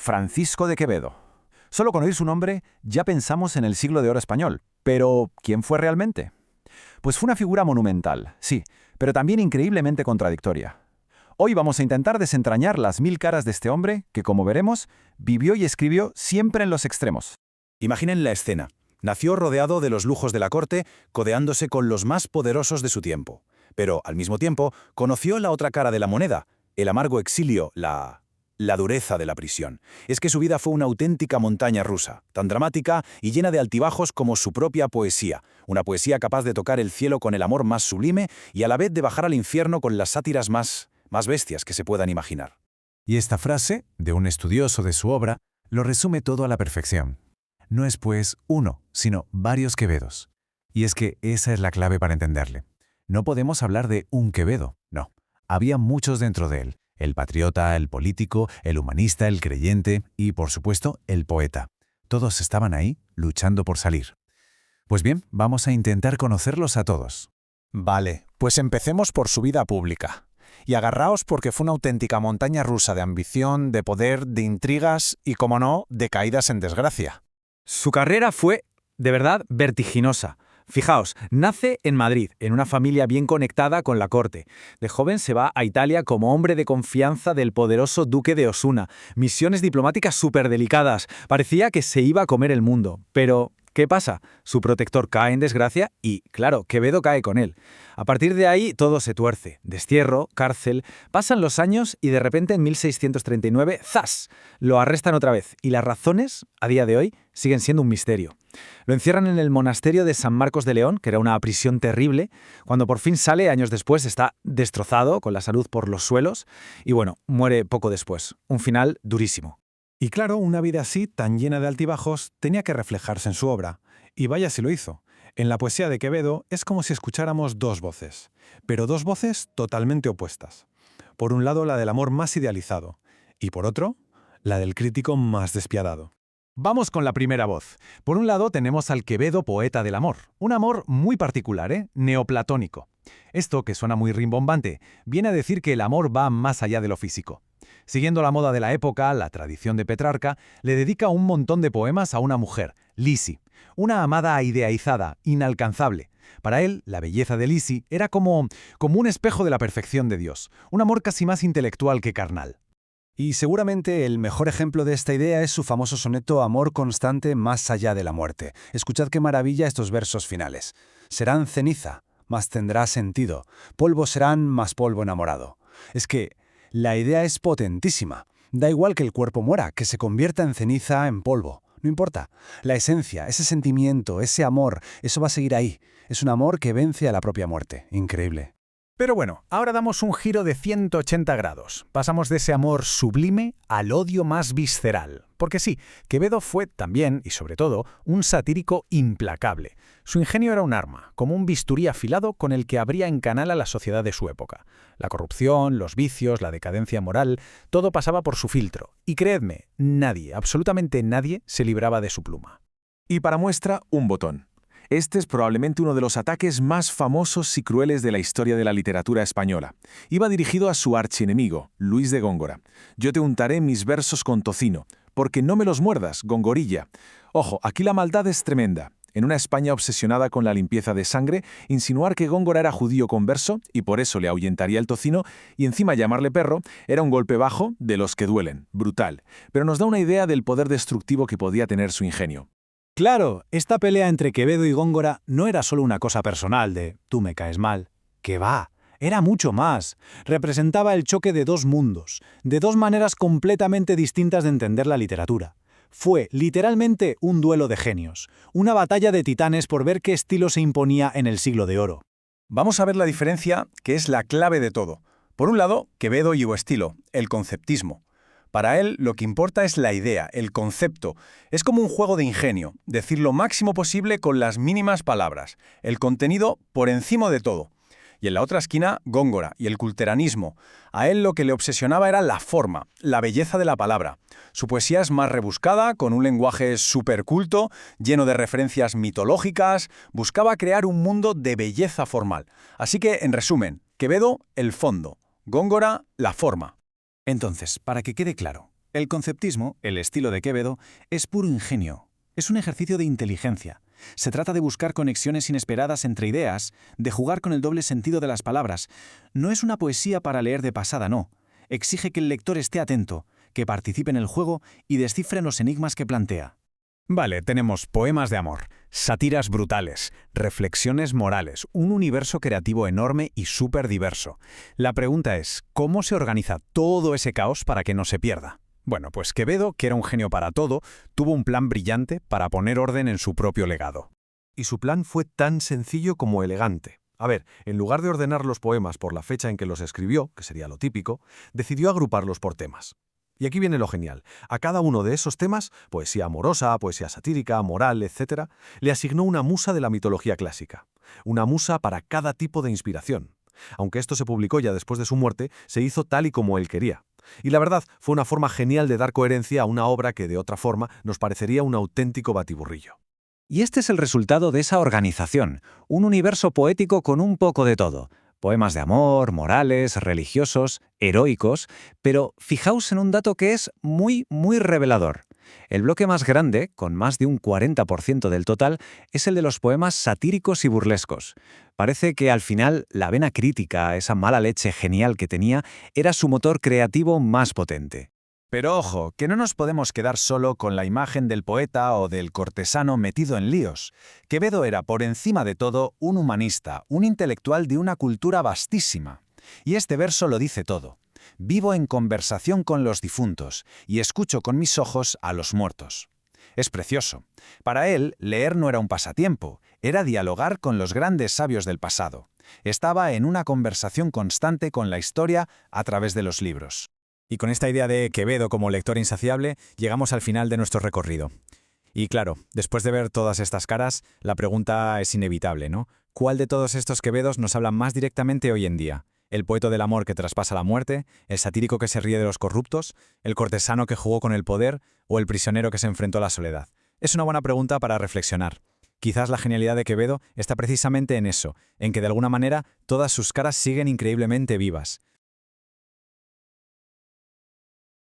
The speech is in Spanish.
Francisco de Quevedo. Solo con oír su nombre ya pensamos en el siglo de oro español. Pero, ¿quién fue realmente? Pues fue una figura monumental, sí, pero también increíblemente contradictoria. Hoy vamos a intentar desentrañar las mil caras de este hombre que, como veremos, vivió y escribió siempre en los extremos. Imaginen la escena. Nació rodeado de los lujos de la corte, codeándose con los más poderosos de su tiempo. Pero, al mismo tiempo, conoció la otra cara de la moneda, el amargo exilio, la dureza de la prisión. Es que su vida fue una auténtica montaña rusa, tan dramática y llena de altibajos como su propia poesía. Una poesía capaz de tocar el cielo con el amor más sublime y a la vez de bajar al infierno con las sátiras más bestias que se puedan imaginar. Y esta frase, de un estudioso de su obra, lo resume todo a la perfección. No es pues uno, sino varios Quevedos. Y es que esa es la clave para entenderle. No podemos hablar de un Quevedo, no. Había muchos dentro de él. El patriota, el político, el humanista, el creyente y, por supuesto, el poeta. Todos estaban ahí, luchando por salir. Pues bien, vamos a intentar conocerlos a todos. Vale, pues empecemos por su vida pública. Y agarraos porque fue una auténtica montaña rusa de ambición, de poder, de intrigas y, como no, de caídas en desgracia. Su carrera fue, de verdad, vertiginosa. Fijaos, nace en Madrid, en una familia bien conectada con la corte. De joven se va a Italia como hombre de confianza del poderoso duque de Osuna. Misiones diplomáticas súper delicadas. Parecía que se iba a comer el mundo. Pero, ¿qué pasa? Su protector cae en desgracia y, claro, Quevedo cae con él. A partir de ahí todo se tuerce. Destierro, cárcel. Pasan los años y de repente en 1639, ¡zas!, lo arrestan otra vez. Y las razones, a día de hoy, siguen siendo un misterio. Lo encierran en el monasterio de San Marcos de León, que era una prisión terrible. Cuando por fin sale, años después, está destrozado, con la salud por los suelos. Y bueno, muere poco después. Un final durísimo. Y claro, una vida así, tan llena de altibajos, tenía que reflejarse en su obra. Y vaya si lo hizo. En la poesía de Quevedo es como si escucháramos dos voces, pero dos voces totalmente opuestas. Por un lado, la del amor más idealizado, y por otro, la del crítico más despiadado. Vamos con la primera voz. Por un lado tenemos al Quevedo poeta del amor. Un amor muy particular, neoplatónico. Esto, que suena muy rimbombante, viene a decir que el amor va más allá de lo físico. Siguiendo la moda de la época, la tradición de Petrarca, le dedica un montón de poemas a una mujer, Lisi, una amada idealizada, inalcanzable. Para él, la belleza de Lisi era como un espejo de la perfección de Dios, un amor casi más intelectual que carnal. Y seguramente el mejor ejemplo de esta idea es su famoso soneto Amor constante más allá de la muerte. Escuchad qué maravilla estos versos finales. Serán ceniza, mas tendrá sentido. Polvo serán, mas polvo enamorado. Es que la idea es potentísima. Da igual que el cuerpo muera, que se convierta en ceniza, en polvo. No importa. La esencia, ese sentimiento, ese amor, eso va a seguir ahí. Es un amor que vence a la propia muerte. Increíble. Pero bueno, ahora damos un giro de 180 grados. Pasamos de ese amor sublime al odio más visceral. Porque sí, Quevedo fue también, y sobre todo, un satírico implacable. Su ingenio era un arma, como un bisturí afilado con el que abría en canal a la sociedad de su época. La corrupción, los vicios, la decadencia moral, todo pasaba por su filtro. Y creedme, nadie, absolutamente nadie, se libraba de su pluma. Y para muestra, un botón. Este es probablemente uno de los ataques más famosos y crueles de la historia de la literatura española. Iba dirigido a su archienemigo, Luis de Góngora. Yo te untaré mis versos con tocino, porque no me los muerdas, Gongorilla. Ojo, aquí la maldad es tremenda. En una España obsesionada con la limpieza de sangre, insinuar que Góngora era judío converso y por eso le ahuyentaría el tocino y encima llamarle perro era un golpe bajo de los que duelen, brutal. Pero nos da una idea del poder destructivo que podía tener su ingenio. Claro, esta pelea entre Quevedo y Góngora no era solo una cosa personal de «tú me caes mal». ¡Que va! Era mucho más. Representaba el choque de dos mundos, de dos maneras completamente distintas de entender la literatura. Fue, literalmente, un duelo de genios, una batalla de titanes por ver qué estilo se imponía en el siglo de oro. Vamos a ver la diferencia, que es la clave de todo. Por un lado, Quevedo y su estilo, el conceptismo. Para él, lo que importa es la idea, el concepto. Es como un juego de ingenio, decir lo máximo posible con las mínimas palabras, el contenido por encima de todo. Y en la otra esquina, Góngora y el culteranismo. A él lo que le obsesionaba era la forma, la belleza de la palabra. Su poesía es más rebuscada, con un lenguaje superculto, lleno de referencias mitológicas. Buscaba crear un mundo de belleza formal. Así que, en resumen, Quevedo, el fondo. Góngora, la forma. Entonces, para que quede claro, El conceptismo, el estilo de Quevedo, es puro ingenio. Es un ejercicio de inteligencia. Se trata de buscar conexiones inesperadas entre ideas, de jugar con el doble sentido de las palabras. No es una poesía para leer de pasada, no. Exige que el lector esté atento, que participe en el juego y descifre los enigmas que plantea. Vale, tenemos poemas de amor, sátiras brutales, reflexiones morales, un universo creativo enorme y súper diverso. La pregunta es, ¿cómo se organiza todo ese caos para que no se pierda? Bueno, pues Quevedo, que era un genio para todo, tuvo un plan brillante para poner orden en su propio legado. Y su plan fue tan sencillo como elegante. A ver, en lugar de ordenar los poemas por la fecha en que los escribió, que sería lo típico, decidió agruparlos por temas. Y aquí viene lo genial. A cada uno de esos temas, poesía amorosa, poesía satírica, moral, etc., le asignó una musa de la mitología clásica. Una musa para cada tipo de inspiración. Aunque esto se publicó ya después de su muerte, se hizo tal y como él quería. Y la verdad, fue una forma genial de dar coherencia a una obra que de otra forma nos parecería un auténtico batiburrillo. Y este es el resultado de esa organización, un universo poético con un poco de todo. Poemas de amor, morales, religiosos, heroicos, pero fijaos en un dato que es muy revelador. El bloque más grande, con más de un 40% del total, es el de los poemas satíricos y burlescos. Parece que al final la vena crítica, esa mala leche genial que tenía, era su motor creativo más potente. Pero ojo, que no nos podemos quedar solo con la imagen del poeta o del cortesano metido en líos. Quevedo era, por encima de todo, un humanista, un intelectual de una cultura vastísima. Y este verso lo dice todo. Vivo en conversación con los difuntos y escucho con mis ojos a los muertos. Es precioso. Para él, leer no era un pasatiempo, era dialogar con los grandes sabios del pasado. Estaba en una conversación constante con la historia a través de los libros. Y con esta idea de Quevedo como lector insaciable, llegamos al final de nuestro recorrido. Y claro, después de ver todas estas caras, la pregunta es inevitable, ¿no? ¿Cuál de todos estos Quevedos nos habla más directamente hoy en día? ¿El poeta del amor que traspasa la muerte? ¿El satírico que se ríe de los corruptos? ¿El cortesano que jugó con el poder? ¿O el prisionero que se enfrentó a la soledad? Es una buena pregunta para reflexionar. Quizás la genialidad de Quevedo está precisamente en eso, en que de alguna manera todas sus caras siguen increíblemente vivas.